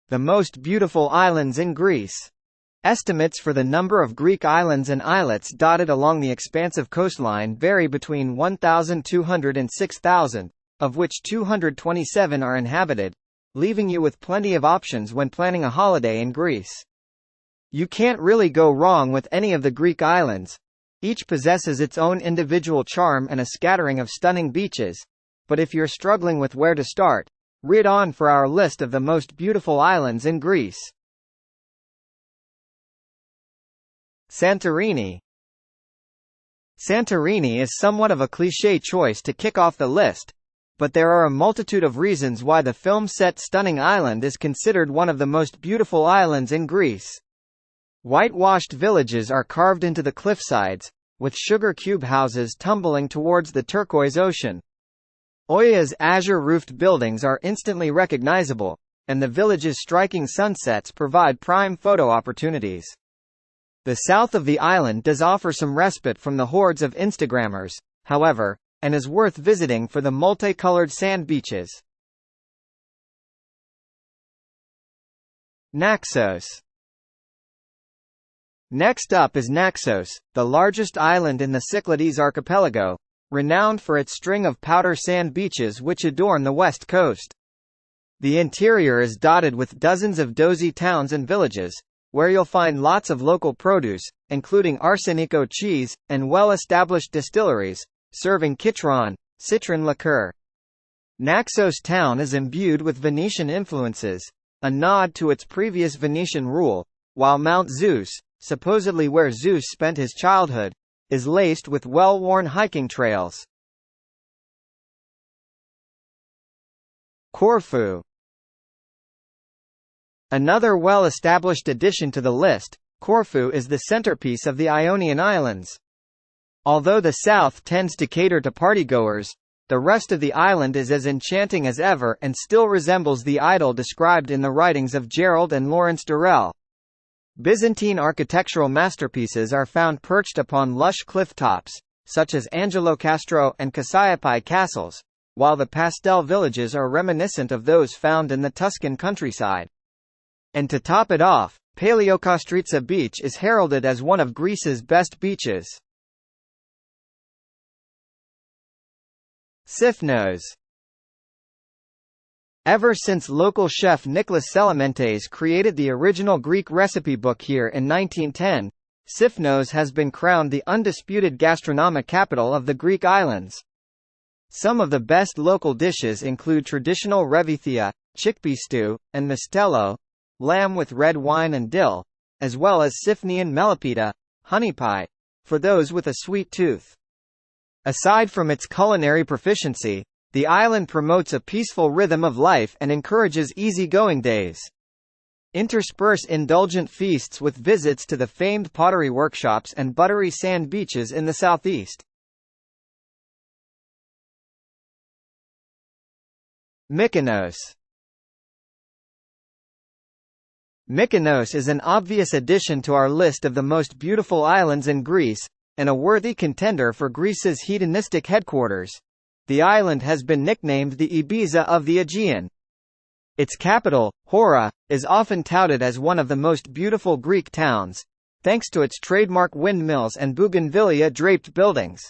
The most beautiful islands in Greece. Estimates for the number of Greek islands and islets dotted along the expansive coastline vary between 1,200 and 6,000, of which 227 are inhabited, leaving you with plenty of options when planning a holiday in Greece. You can't really go wrong with any of the Greek islands. Each possesses its own individual charm and a scattering of stunning beaches, but if you're struggling with where to start, read on for our list of the most beautiful islands in Greece. Santorini. Santorini is somewhat of a cliché choice to kick off the list, but there are a multitude of reasons why the film-set stunning island is considered one of the most beautiful islands in Greece. Whitewashed villages are carved into the cliffsides, with sugar cube houses tumbling towards the turquoise ocean. Oia's azure-roofed buildings are instantly recognizable, and the village's striking sunsets provide prime photo opportunities. The south of the island does offer some respite from the hordes of Instagrammers, however, and is worth visiting for the multicolored sand beaches. Naxos. Next up is Naxos, the largest island in the Cyclades archipelago, renowned for its string of powder sand beaches which adorn the west coast. The interior is dotted with dozens of dozy towns and villages, where you'll find lots of local produce, including Arsenico cheese, and well-established distilleries, serving citron liqueur. Naxos town is imbued with Venetian influences, a nod to its previous Venetian rule, while Mount Zeus, supposedly where Zeus spent his childhood, is laced with well-worn hiking trails. Corfu. Another well-established addition to the list, Corfu is the centerpiece of the Ionian Islands. Although the south tends to cater to partygoers, the rest of the island is as enchanting as ever and still resembles the idyll described in the writings of Gerald and Lawrence Durrell. Byzantine architectural masterpieces are found perched upon lush cliff tops, such as Angelocastro and Cassiope castles, while the pastel villages are reminiscent of those found in the Tuscan countryside. And to top it off, Paleokastritsa Beach is heralded as one of Greece's best beaches. Sifnos. Ever since local chef Nicholas Selimentes created the original Greek recipe book here in 1910, Sifnos has been crowned the undisputed gastronomic capital of the Greek islands. Some of the best local dishes include traditional revithia, chickpea stew, and mistello, lamb with red wine and dill, as well as Sifnian melipita, honey pie, for those with a sweet tooth. Aside from its culinary proficiency, the island promotes a peaceful rhythm of life and encourages easy-going days. Intersperse indulgent feasts with visits to the famed pottery workshops and buttery sand beaches in the southeast. Mykonos. Mykonos is an obvious addition to our list of the most beautiful islands in Greece, and a worthy contender for Greece's hedonistic headquarters. The island has been nicknamed the Ibiza of the Aegean. Its capital, Hora, is often touted as one of the most beautiful Greek towns, thanks to its trademark windmills and bougainvillea-draped buildings.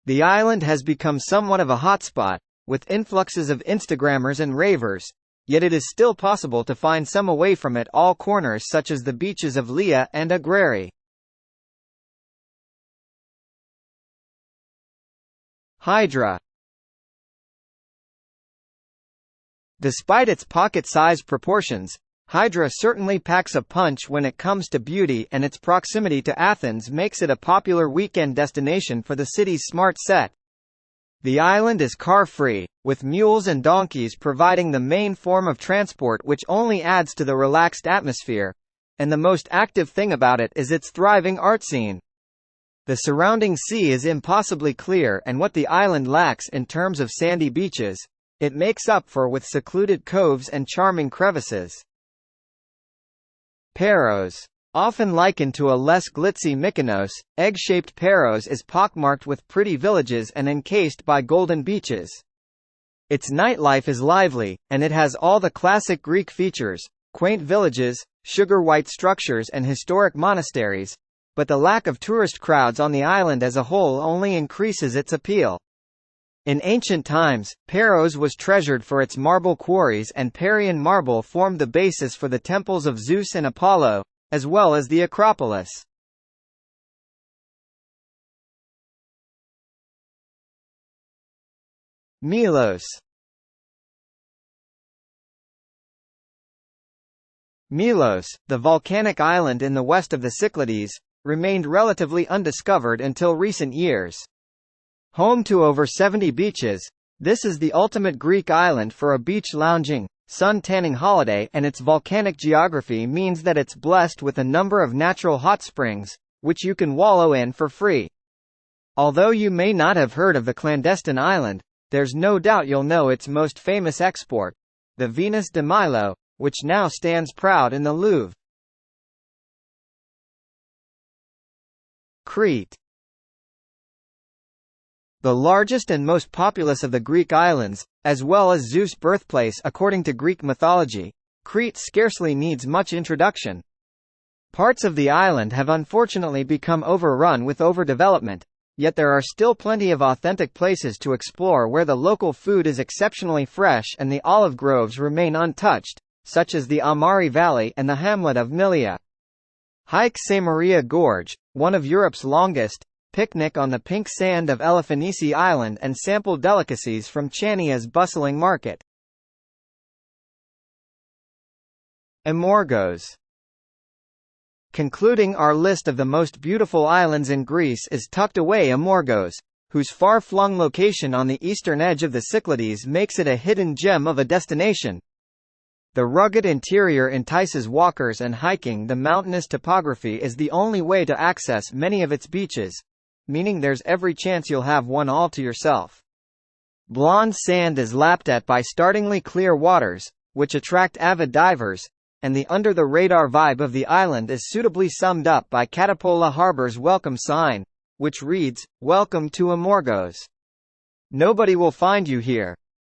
The island has become somewhat of a hotspot, with influxes of Instagrammers and ravers, yet it is still possible to find some away from it all corners such as the beaches of Lia and Agrari. Hydra. Despite its pocket-sized proportions, Hydra certainly packs a punch when it comes to beauty, and its proximity to Athens makes it a popular weekend destination for the city's smart set. The island is car-free, with mules and donkeys providing the main form of transport, which only adds to the relaxed atmosphere, and the most active thing about it is its thriving art scene. The surrounding sea is impossibly clear, and what the island lacks in terms of sandy beaches, it makes up for with secluded coves and charming crevices. Paros. Often likened to a less glitzy Mykonos, egg-shaped Paros is pockmarked with pretty villages and encased by golden beaches. Its nightlife is lively, and it has all the classic Greek features: quaint villages, sugar-white structures and historic monasteries, but the lack of tourist crowds on the island as a whole only increases its appeal. In ancient times, Paros was treasured for its marble quarries, and Parian marble formed the basis for the temples of Zeus and Apollo, as well as the Acropolis. Melos. Melos, the volcanic island in the west of the Cyclades, remained relatively undiscovered until recent years. Home to over 70 beaches, this is the ultimate Greek island for a beach lounging, sun-tanning holiday, and its volcanic geography means that it's blessed with a number of natural hot springs, which you can wallow in for free. Although you may not have heard of the clandestine island, there's no doubt you'll know its most famous export, the Venus de Milo, which now stands proud in the Louvre. Crete. The largest and most populous of the Greek islands, as well as Zeus' birthplace according to Greek mythology, Crete scarcely needs much introduction. Parts of the island have unfortunately become overrun with overdevelopment, yet there are still plenty of authentic places to explore where the local food is exceptionally fresh and the olive groves remain untouched, such as the Amari Valley and the hamlet of Milia. Hike Samaria Gorge, one of Europe's longest, picnic on the pink sand of Elefanici Island and sample delicacies from Chania's bustling market. Amorgos. Concluding our list of the most beautiful islands in Greece is tucked away Amorgos, whose far-flung location on the eastern edge of the Cyclades makes it a hidden gem of a destination. The rugged interior entices walkers, and hiking the mountainous topography is the only way to access many of its beaches, meaning there's every chance you'll have one all to yourself. Blonde sand is lapped at by startlingly clear waters, which attract avid divers, and the under-the-radar vibe of the island is suitably summed up by Catapola Harbor's welcome sign, which reads, "Welcome to Amorgos. Nobody will find you here,